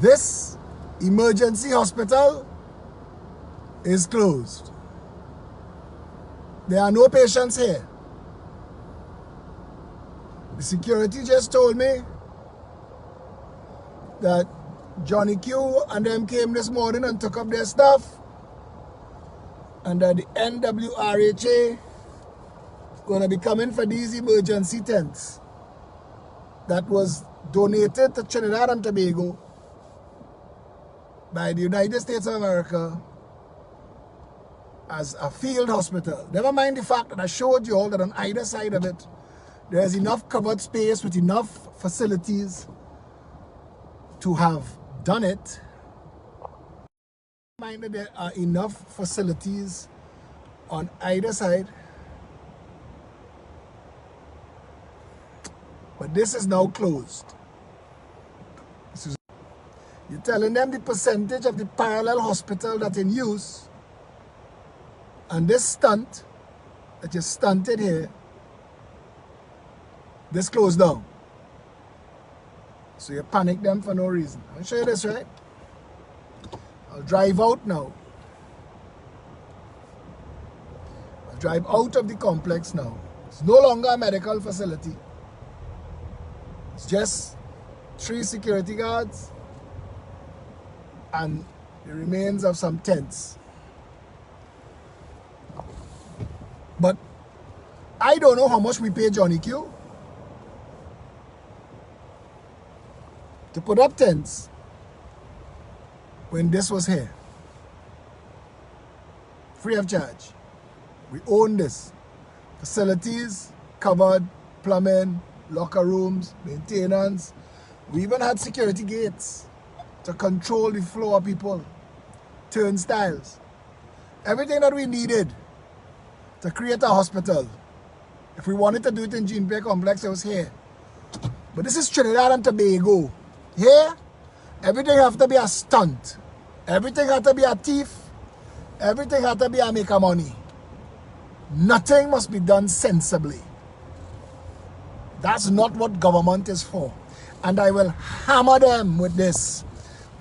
This emergency hospital is closed. There are no patients here. The security just told me that Johnny Q and them came this morning and took up their stuff, and that the NWRHA gonna be coming for these emergency tents that was donated to Trinidad and Tobago by the United States of America as a field hospital. Never mind the fact that I showed you all that on either side of it, there's enough covered space with enough facilities to have done it. Mind that there are enough facilities on either side. But this is now closed. You're telling them the percentage of the parallel hospital that's in use, and this stunt that you stunted here, this closed down. So you panic them for no reason. I'll show you this, right? I'll drive out now. I'll drive out of the complex now. It's no longer a medical facility. It's just 3 security guards and the remains of some tents. But I don't know how much we paid Johnny Q to put up tents when this was here. Free of charge. We own this. Facilities, covered, plumbing, locker rooms, maintenance. We even had security gates to control the flow of people, turnstiles. Everything that we needed to create a hospital. If we wanted to do it in Gene Bay Complex, it was here. But this is Trinidad and Tobago. Here, everything have to be a stunt. Everything have to be a thief. Everything have to be a make of money. Nothing must be done sensibly. That's not what government is for. And I will hammer them with this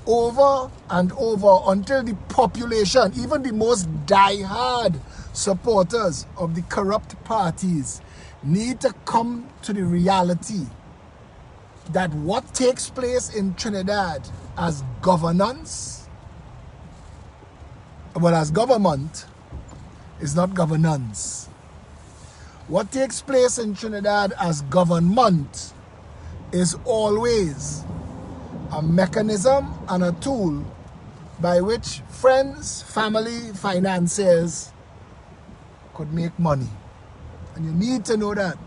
over and over until the population, even the most die-hard supporters of the corrupt parties, need to come to the reality that what takes place in Trinidad as governance, well, as government, is not governance. What takes place in Trinidad as government is always a mechanism and a tool by which friends, family, financiers could make money. And you need to know that.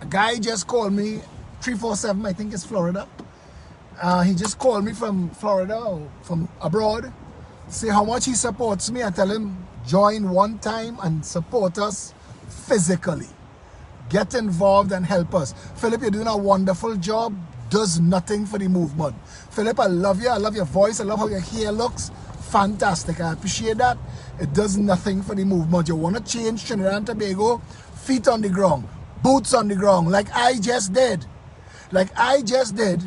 A guy just called me, 347, I think it's Florida. He just called me from Florida, or from abroad, say how much he supports me. I tell him, join one time and support us physically. Get involved and help us. Philip, you're doing a wonderful job. Does nothing for the movement. Philip, I love you. I love your voice. I love how your hair looks. Fantastic. I appreciate that. It does nothing for the movement. You want to change Trinidad and Tobago? Feet on the ground. Boots on the ground. Like I just did. Like I just did.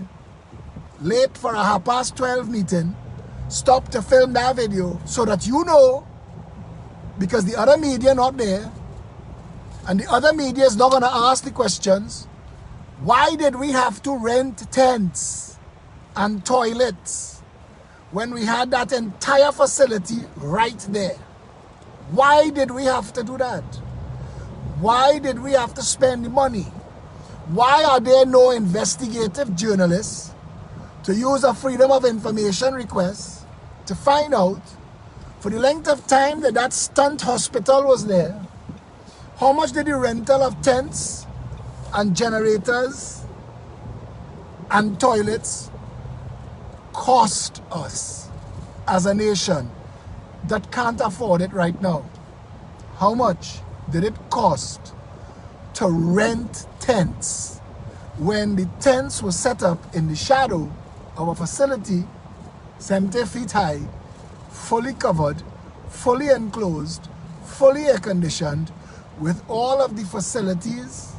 Late for a 12:30 meeting. Stop to film that video so that you know, because the other media not there, and the other media is not going to ask the questions, why did we have to rent tents and toilets when we had that entire facility right there? Why did we have to do that? Why did we have to spend the money? Why are there no investigative journalists to use a freedom of information request to find out, for the length of time that that stunt hospital was there, how much did the rental of tents and generators and toilets cost us as a nation that can't afford it right now? How much did it cost to rent tents when the tents were set up in the shadow of a facility 70 feet high, fully covered, fully enclosed, fully air conditioned, with all of the facilities,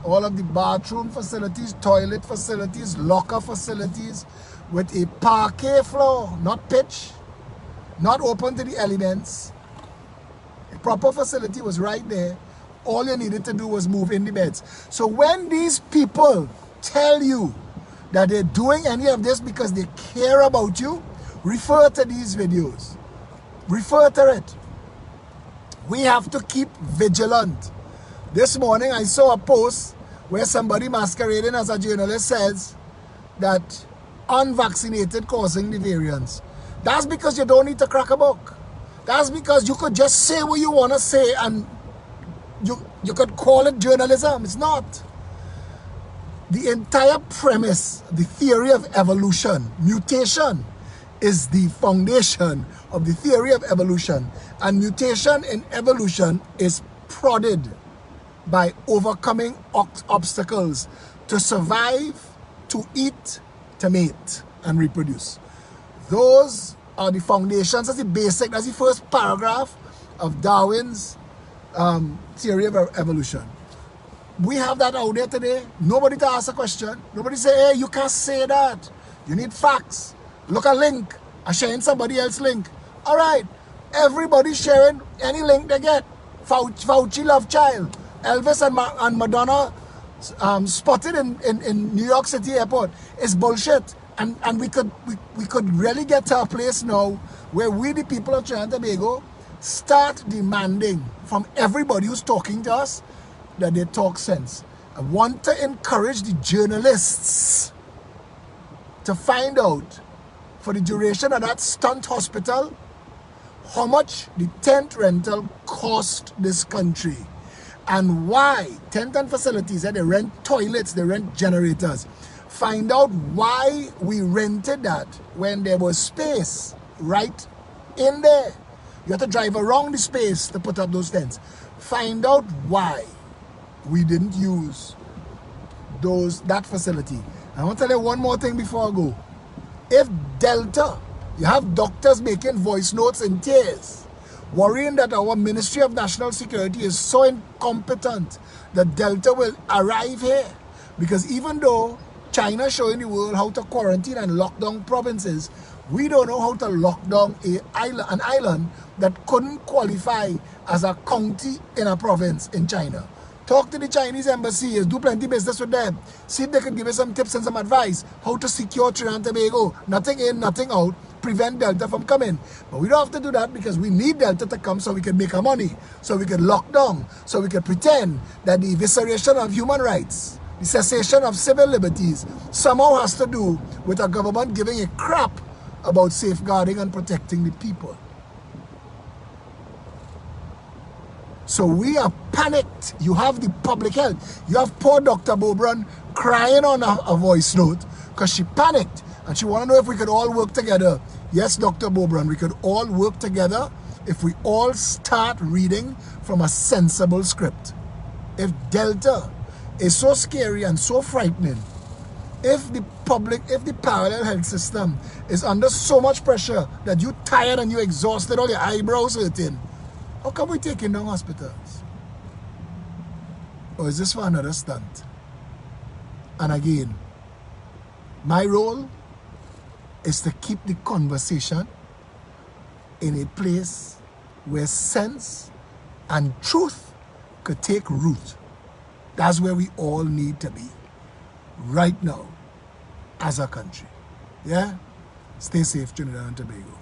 all of the bathroom facilities, toilet facilities, locker facilities with a parquet floor, not pitch, not open to the elements. A proper facility was right there. All you needed to do was move in the beds. So when these people tell you that they're doing any of this because they care about you, refer to these videos. Refer to it. We have to keep vigilant. This morning I saw a post where somebody masquerading as a journalist says that unvaccinated causing the variants. That's because you don't need to crack a book. That's because you could just say what you want to say and you could call it journalism. It's not. The entire premise, the theory of evolution, mutation, is the foundation of the theory of evolution. And mutation in evolution is prodded by overcoming obstacles to survive, to eat, to mate, and reproduce. Those are the foundations. That's the basic, that's the first paragraph of Darwin's theory of evolution. We have that out there today. Nobody to ask a question. Nobody say, hey, you can't say that. You need facts. Look at link. I'm sharing somebody else's link. All right. Everybody sharing any link they get. Fauci love child. Elvis and Madonna spotted in New York City airport. It's bullshit. And we could really get to a place now where we, the people of Trinidad and Tobago, start demanding from everybody who's talking to us that they talk sense. I want to encourage the journalists to find out, for the duration of that stunt hospital, how much the tent rental cost this country and why tent and facilities, they rent toilets, they rent generators. Find out why we rented that when there was space right in there. You have to drive around the space to put up those tents. Find out why we didn't use that facility. I want to tell you one more thing before I go. If Delta, you have doctors making voice notes in tears, worrying that our Ministry of National Security is so incompetent that Delta will arrive here. Because even though China is showing the world how to quarantine and lock down provinces, we don't know how to lock down an island that couldn't qualify as a county in a province in China. Talk to the Chinese embassy, do plenty business with them. See if they can give you some tips and some advice how to secure Trinidad and Tobago. Nothing in, nothing out. Prevent Delta from coming. But we don't have to do that because we need Delta to come so we can make our money, so we can lock down, so we can pretend that the evisceration of human rights, the cessation of civil liberties somehow has to do with a government giving a crap about safeguarding and protecting the people. So we are panicked. You have the public health. You have poor Dr. Bobran crying on a voice note because she panicked and she want to know if we could all work together. Yes, Dr. Bobran, we could all work together if we all start reading from a sensible script. If Delta is so scary and so frightening, if the parallel health system is under so much pressure that you're tired and you're exhausted, all your eyebrows hurting, how come we taking down hospitals? Or is this for another stunt? And again, my role is to keep the conversation in a place where sense and truth could take root. That's where we all need to be right now as a country. Yeah? Stay safe, Trinidad and Tobago.